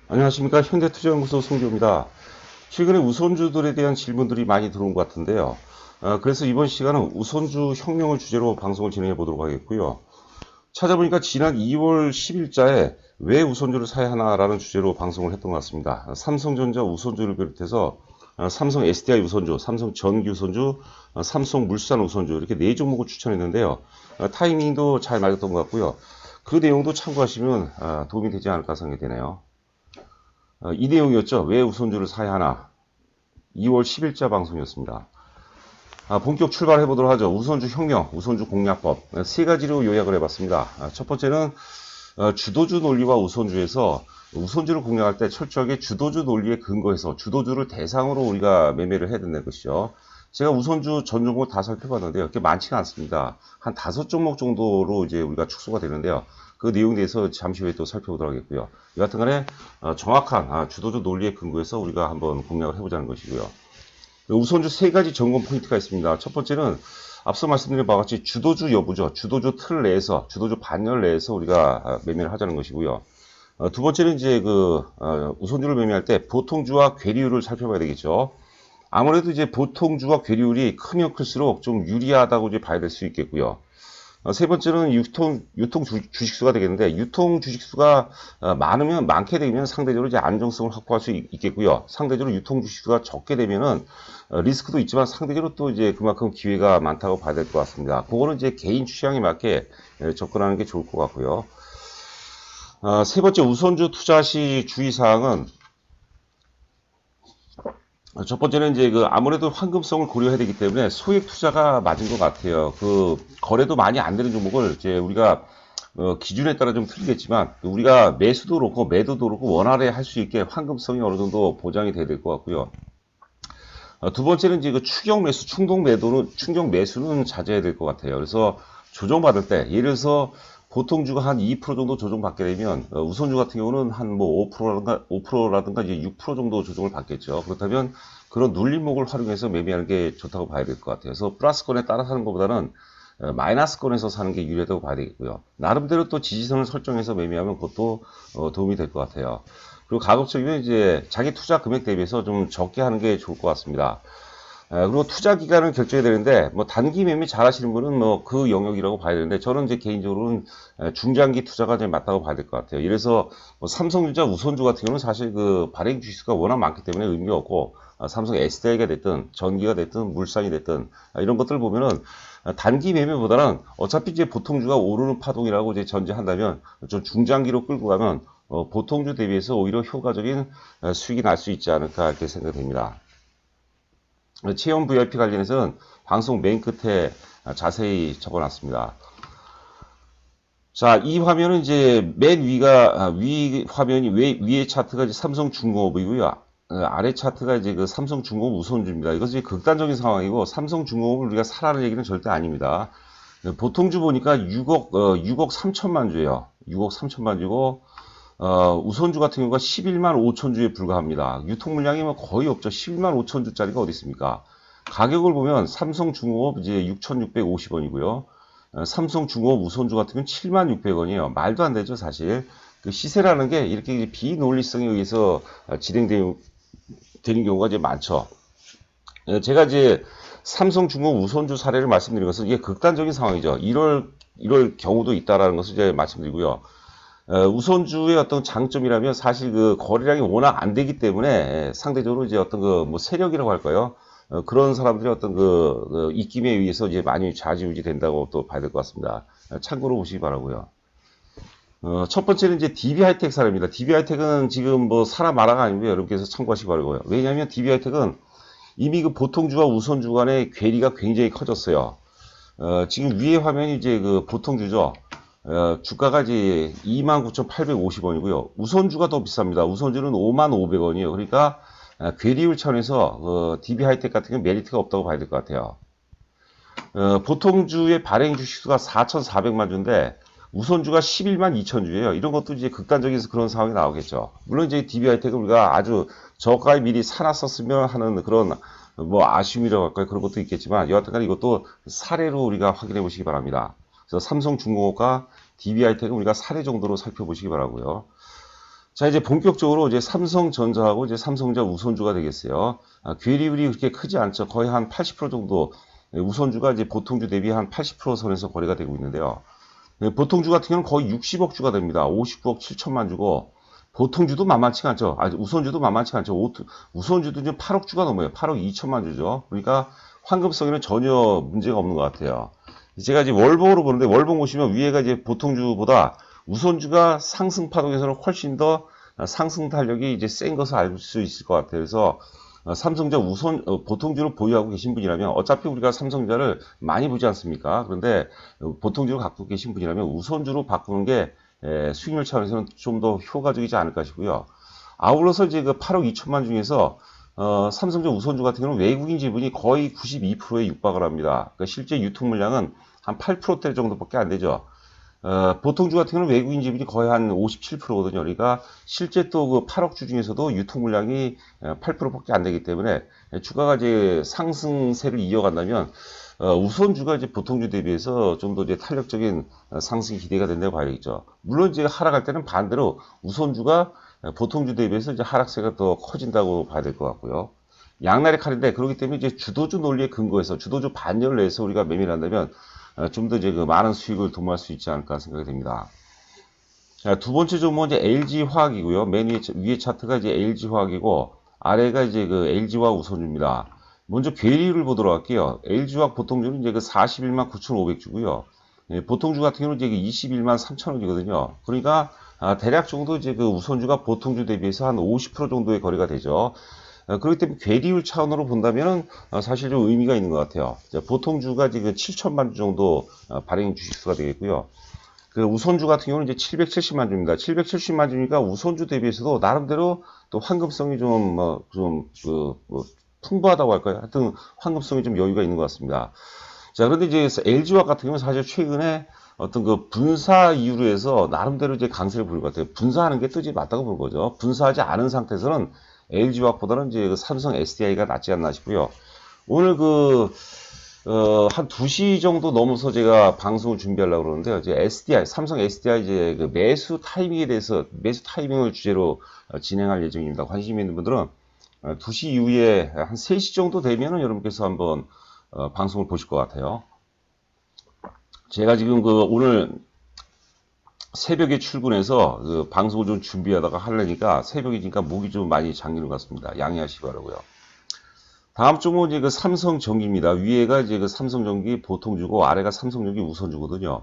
안녕하십니까. 현대투자연구소 송교입니다. 최근에 우선주들에 대한 질문들이 많이 들어온 것 같은데요. 그래서 이번 시간은 우선주 혁명을 주제로 방송을 진행해 보도록 하겠고요. 찾아보니까 지난 2월 10일자에 왜 우선주를 사야 하나라는 주제로 방송을 했던 것 같습니다. 삼성전자 우선주를 비롯해서 삼성 SDI 우선주, 삼성 전기 우선주, 삼성 물산 우선주 이렇게 4종목을 추천했는데요. 타이밍도 잘 맞았던 것 같고요. 그 내용도 참고하시면 도움이 되지 않을까 생각이 되네요. 이 내용이었죠. 왜 우선주를 사야 하나. 2월 10일자 방송이었습니다. 본격 출발해 보도록 하죠. 우선주 혁명, 우선주 공략법 세 가지로 요약을 해봤습니다. 첫 번째는 주도주 논리와 우선주에서 우선주를 공략할 때 철저하게 주도주 논리에 근거해서 주도주를 대상으로 우리가 매매를 해야 된다는 것이죠. 제가 우선주 전 종목 다 살펴봤는데요. 그렇게 많지가 않습니다. 한 5종목 정도로 이제 우리가 축소가 되는데요. 그 내용에 대해서 잠시 후에 또 살펴보도록 하겠고요. 여하튼 간에 정확한 주도주 논리에 근거해서 우리가 한번 공략을 해보자는 것이고요. 우선주 세 가지 점검 포인트가 있습니다. 첫 번째는 앞서 말씀드린 바와 같이 주도주 여부죠. 주도주 틀 내에서, 주도주 반열 내에서 우리가 매매를 하자는 것이고요. 두 번째는 이제 우선주를 매매할 때 보통주와 괴리율을 살펴봐야 되겠죠. 아무래도 이제 보통주와 괴리율이 크면 클수록 좀 유리하다고 이제 봐야 될 수 있겠고요. 세 번째는 유통 주식수가 되겠는데, 유통 주식수가 많게 되면 상대적으로 이제 안정성을 확보할 수 있겠고요. 상대적으로 유통 주식수가 적게 되면은 리스크도 있지만 상대적으로 또 이제 그만큼 기회가 많다고 봐야 될 것 같습니다. 그거는 이제 개인 취향에 맞게 접근하는 게 좋을 것 같고요. 세 번째 우선주 투자 시 주의사항은 첫 번째는 이제 아무래도 환급성을 고려해야 되기 때문에 소액 투자가 맞은 것 같아요. 거래도 많이 안 되는 종목을 이제 우리가 기준에 따라 좀 틀리겠지만 우리가 매수도 그렇고 매도도 그렇고 원활히 할 수 있게 환급성이 어느 정도 보장이 돼야 될 것 같고요. 두 번째는 이제 추격 매수, 충격 매수는 자제해야 될 것 같아요. 그래서 조정받을 때, 예를 들어서 보통주가 한 2% 정도 조정받게 되면, 우선주 같은 경우는 한 뭐 5%라든가 이제 6% 정도 조정을 받겠죠. 그렇다면 그런 눌림목을 활용해서 매매하는 게 좋다고 봐야 될 것 같아요. 그래서 플러스권에 따라 사는 것보다는 마이너스권에서 사는 게 유리하다고 봐야 되겠고요. 나름대로 또 지지선을 설정해서 매매하면 그것도 도움이 될 것 같아요. 그리고 가급적이면 이제 자기 투자 금액 대비해서 좀 적게 하는 게 좋을 것 같습니다. 그리고 투자 기간을 결정해야 되는데, 뭐 단기 매매 잘 하시는 분은 뭐 그 영역이라고 봐야 되는데, 저는 이제 개인적으로는 중장기 투자가 좀 맞다고 봐야 될 것 같아요. 예를 들어서 뭐 삼성전자 우선주 같은 경우는 사실 발행 주식수가 워낙 많기 때문에 의미가 없고, 삼성 SDI가 됐든 전기가 됐든 물산이 됐든 이런 것들 보면은 단기 매매보다는 어차피 이제 보통주가 오르는 파동이라고 이제 전제한다면 좀 중장기로 끌고 가면 보통주 대비해서 오히려 효과적인 수익이 날 수 있지 않을까 이렇게 생각됩니다. 체험 VIP 관련해서는 방송 맨 끝에 자세히 적어놨습니다. 자, 이 화면은 이제 맨 위 화면이 위에 차트가 이제 삼성중공업이고요. 아래 차트가 이제 삼성중공업 우선주입니다. 이것이 극단적인 상황이고 삼성중공업을 우리가 사라는 얘기는 절대 아닙니다. 보통주 보니까 6억 3천만 주예요. 6억 3천만 주고 우선주 같은 경우가 11만 5천 주에 불과합니다. 유통 물량이 뭐 거의 없죠. 11만 5천 주짜리가 어디 있습니까? 가격을 보면 삼성중공업 이제 6,650원이고요. 삼성중공업 우선주 같은 경우는 7,600원이에요. 말도 안 되죠, 사실. 그 시세라는 게 이렇게 비논리성에 의해서 진행되는 경우가 이제 많죠. 제가 이제 삼성중공업 우선주 사례를 말씀드린 것은 이게 극단적인 상황이죠. 이럴 경우도 있다라는 것을 이제 말씀드리고요. 우선주의 어떤 장점이라면 사실 거래량이 워낙 안 되기 때문에 상대적으로 이제 어떤 뭐 세력이라고 할까요? 그런 사람들의 어떤 입김에 의해서 이제 많이 좌지우지 된다고 또 봐야 될 것 같습니다. 참고로 보시기 바라고요. 첫 번째는 이제 DB하이텍 사례입니다. DB하이텍은 지금 뭐 사라 마라가 아니고요. 여러분께서 참고하시기 바라고요. 왜냐하면 DB하이텍은 이미 보통주와 우선주 간의 괴리가 굉장히 커졌어요. 지금 위에 화면이 이제 보통주죠. 주가가 이제 29,850원이고요. 우선주가 더 비쌉니다. 우선주는 55,500원이에요. 그러니까 괴리율 차원에서 DB하이텍 같은 경우는 메리트가 없다고 봐야 될 것 같아요. 보통주의 발행 주식수가 4,400만 주인데 우선주가 11만 2천 주예요. 이런 것도 이제 극단적인 그런 상황이 나오겠죠. 물론 이제 DB하이텍은 우리가 아주 저가에 미리 사놨었으면 하는 그런 뭐 아쉬움이라고 할까요? 그런 것도 있겠지만 여하튼간 이것도 사례로 우리가 확인해 보시기 바랍니다. 그래서 삼성중공업과 DB하이텍은 우리가 사례 정도로 살펴보시기 바라고요. 자, 이제 본격적으로 이제 삼성전자하고 이제 삼성전자 우선주가 되겠어요. 괴리율이 그렇게 크지 않죠. 거의 한 80% 정도. 우선주가 이제 보통주 대비 한 80% 선에서 거래가 되고 있는데요. 보통주 같은 경우는 거의 60억 주가 됩니다. 59억 7천만 주고, 보통주도 만만치가 않죠. 우선주도 만만치가 않죠. 우선주도 이제 8억 주가 넘어요. 8억 2천만 주죠. 그러니까 황금성에는 전혀 문제가 없는 것 같아요. 제가 이제 월봉으로 보는데, 월봉 보시면 위에가 이제 보통주보다 우선주가 상승 파동에서는 훨씬 더 상승 탄력이 이제 센 것을 알 수 있을 것 같아요. 그래서 삼성전자 보통주를 보유하고 계신 분이라면, 어차피 우리가 삼성전자를 많이 보지 않습니까? 그런데 보통주를 갖고 계신 분이라면 우선주로 바꾸는 게 수익률 차원에서는 좀 더 효과적이지 않을까 싶고요. 아울러서 이제 그 8억 2천만 중에서 삼성전자 우선주 같은 경우는 외국인 지분이 거의 92%에 육박을 합니다. 그러니까 실제 유통 물량은 한 8%대 정도밖에 안 되죠. 보통주 같은 경우는 외국인 지분이 거의 한 57%거든요. 그러니까 실제 또 그 8억 주 중에서도 유통 물량이 8%밖에 안 되기 때문에 주가가 이제 상승세를 이어간다면 우선주가 이제 보통주 대비해서 좀 더 이제 탄력적인 상승이 기대가 된다고 봐야겠죠. 물론 이제 하락할 때는 반대로 우선주가 보통주 대비해서 이제 하락세가 더 커진다고 봐야 될 것 같고요. 양날의 칼인데, 그렇기 때문에 이제 주도주 논리에 근거해서 주도주 반열을 내서 우리가 매매를 한다면 좀 더 이제 그 많은 수익을 도모할 수 있지 않을까 생각이 됩니다. 자, 두 번째 종목은 이제 LG화학이고요. 맨 위에 차트가 이제 LG화학이고, 아래가 이제 그 LG화학 우선주입니다. 먼저 괴리율을 보도록 할게요. LG화학 보통주는 이제 그 41만 9,500주고요. 보통주 같은 경우는 이제 21만 3천원이거든요. 그러니까 대략 정도 이제 그 우선주가 보통주 대비해서 한 50% 정도의 거래가 되죠. 그렇기 때문에 괴리율 차원으로 본다면 사실 좀 의미가 있는 것 같아요. 보통주가 지금 7천만 주 정도 발행 주식수가 되겠고요. 그 우선주 같은 경우는 이제 770만 주입니다. 770만 주니까 우선주 대비해서도 나름대로 또 황금성이 풍부하다고 할까요? 하여튼 황금성이 좀 여유가 있는 것 같습니다. 자, 그런데 이제 LG화학 같은 경우는 사실 최근에 어떤 그 분사 이유로 해서 나름대로 이제 강세를 부는 것 같아요. 분사하는 게 또 이제 맞다고 보는 거죠. 분사하지 않은 상태에서는 LG화학보다는 이제 그 삼성 SDI가 낫지 않나 싶고요. 오늘 한 2시 정도 넘어서 제가 방송을 준비하려고 그러는데요. 이제 삼성 SDI 이제 그 매수 타이밍에 대해서 매수 타이밍을 주제로 진행할 예정입니다. 관심 있는 분들은 2시 이후에 한 3시 정도 되면은 여러분께서 한번 방송을 보실 것 같아요. 제가 지금 오늘 새벽에 출근해서 방송을 좀 준비하다가 하려니까 새벽이니까 목이 좀 많이 잠기는 것 같습니다. 양해하시기 바라고요. 다음 종목은 이제 그 삼성전기입니다. 위에가 이제 그 삼성전기 보통주고 아래가 삼성전기 우선주거든요.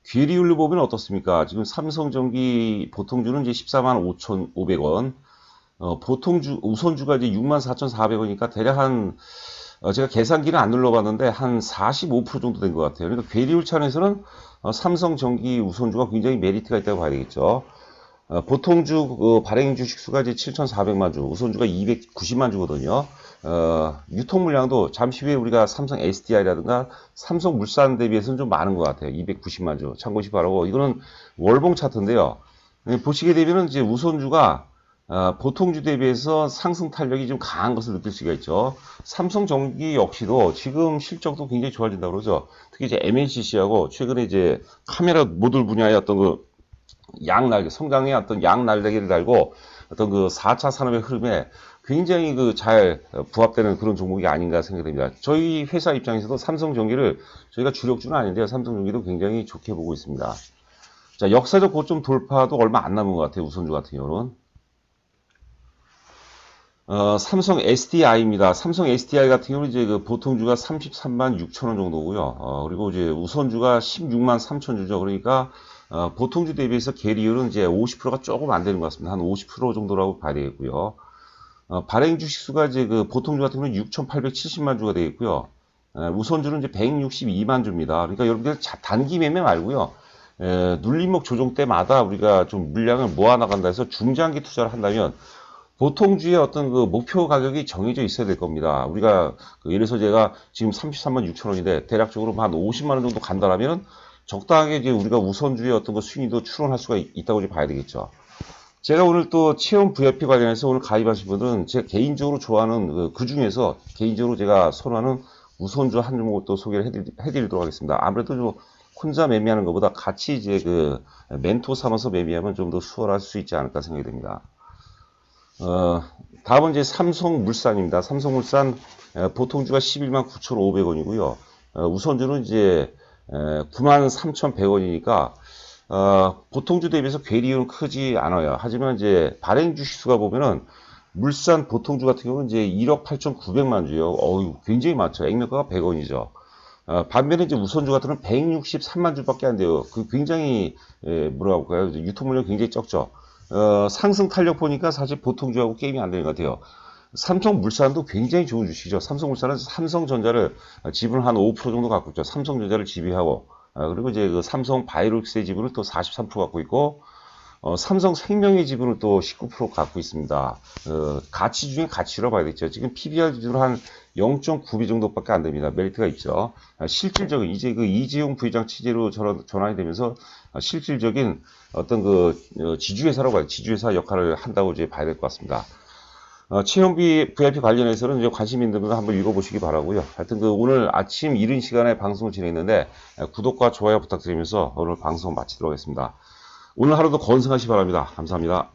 괴리율로 보면 어떻습니까? 지금 삼성전기 보통주는 이제 14만 5,500원, 우선주가 이제 64,400원이니까 대략 제가 계산기는 안 눌러봤는데 한 45% 정도 된 것 같아요. 그러니까 괴리율 차원에서는 삼성전기 우선주가 굉장히 메리트가 있다고 봐야 되겠죠. 보통주 발행 주식수가 이제 7,400만 주, 우선주가 290만 주거든요. 유통 물량도 잠시 후에 우리가 삼성 SDI라든가 삼성물산 대비해서는 좀 많은 것 같아요. 290만 주. 참고시 바라고. 이거는 월봉 차트인데요. 보시게 되면은 이제 우선주가 보통주 대비해서 상승 탄력이 좀 강한 것을 느낄 수가 있죠. 삼성전기 역시도 지금 실적도 굉장히 좋아진다고 그러죠. 특히 이제 MLCC하고 최근에 이제 카메라 모듈 분야의 어떤 그 양날개, 성장의 어떤 양날개를 달고 어떤 그 4차 산업의 흐름에 굉장히 잘 부합되는 그런 종목이 아닌가 생각됩니다. 저희 회사 입장에서도 삼성전기를 저희가 주력주는 아닌데요. 삼성전기도 굉장히 좋게 보고 있습니다. 자, 역사적 고점 돌파도 얼마 안 남은 것 같아요. 우선주 같은 경우는. 삼성 SDI입니다. 삼성 SDI 같은 경우는 이제 그 보통주가 33만 6천원 정도고요. 그리고 이제 우선주가 16만 3천주죠. 그러니까 보통주 대비해서 계리율은 이제 50%가 조금 안 되는 것 같습니다. 한 50% 정도라고 봐야 되겠고요. 발행 주식수가 이제 그 보통주 같은 경우는 6,870만 주가 되겠고요. 우선주는 이제 162만 주입니다. 그러니까 여러분들 단기 매매 말고요. 눌림목 조정 때마다 우리가 좀 물량을 모아 나간다 해서 중장기 투자를 한다면 보통주의 어떤 그 목표 가격이 정해져 있어야 될 겁니다. 우리가 예를 들어서 제가 지금 33만 6천원인데 대략적으로 한 50만원 정도 간다라면 적당하게 이제 우리가 우선주의 어떤 그 수익도 추론할 수가 있다고 이제 봐야 되겠죠. 제가 오늘 또 체험 VIP 관련해서 오늘 가입하신 분들은 제가 개인적으로 좋아하는 그 중에서 개인적으로 제가 선호하는 우선주 한 종목을 또 소개를 해드리도록 하겠습니다. 아무래도 좀 혼자 매매하는 것보다 같이 이제 그 멘토 삼아서 매매하면 좀 더 수월할 수 있지 않을까 생각이 됩니다. 다음은 이제 삼성물산입니다. 삼성물산 보통주가 11만 9,500원이고요. 우선주는 이제 93,100원이니까 보통주 대비해서 괴리율은 크지 않아요. 하지만 이제 발행 주식수가 보면은 물산 보통주 같은 경우는 이제 1억 8,900만 주요. 굉장히 많죠. 액면가가 100원이죠. 반면에 이제 우선주 같은 경우는 163만 주밖에 안 돼요. 굉장히 뭐라고 할까요? 유통물량이 굉장히 적죠. 상승 탄력 보니까 사실 보통주하고 게임이 안 되는 것 같아요. 삼성물산도 굉장히 좋은 주식이죠. 삼성물산은 삼성전자를 지분 한 5% 정도 갖고 있죠. 삼성전자를 지배하고, 그리고 이제 그 삼성바이오로직스의 지분을 또 43% 갖고 있고, 삼성생명의 지분을 또 19% 갖고 있습니다. 가치 중에 가치로 봐야 되겠죠. 지금 PBR 기준으로 한 0.9배 정도밖에 안 됩니다. 메리트가 있죠. 실질적인 이제 그 이재용 부회장 취재로 전환이 되면서 실질적인 어떤 그 지주회사라고 해요. 지주회사 역할을 한다고 이제 봐야 될 것 같습니다. 최영비 VIP 관련해서는 이제 관심 있는 분들 한번 읽어보시기 바라고요. 하여튼 그 오늘 아침 이른 시간에 방송을 진행했는데 구독과 좋아요 부탁드리면서 오늘 방송 마치도록 하겠습니다. 오늘 하루도 건승하시기 바랍니다. 감사합니다.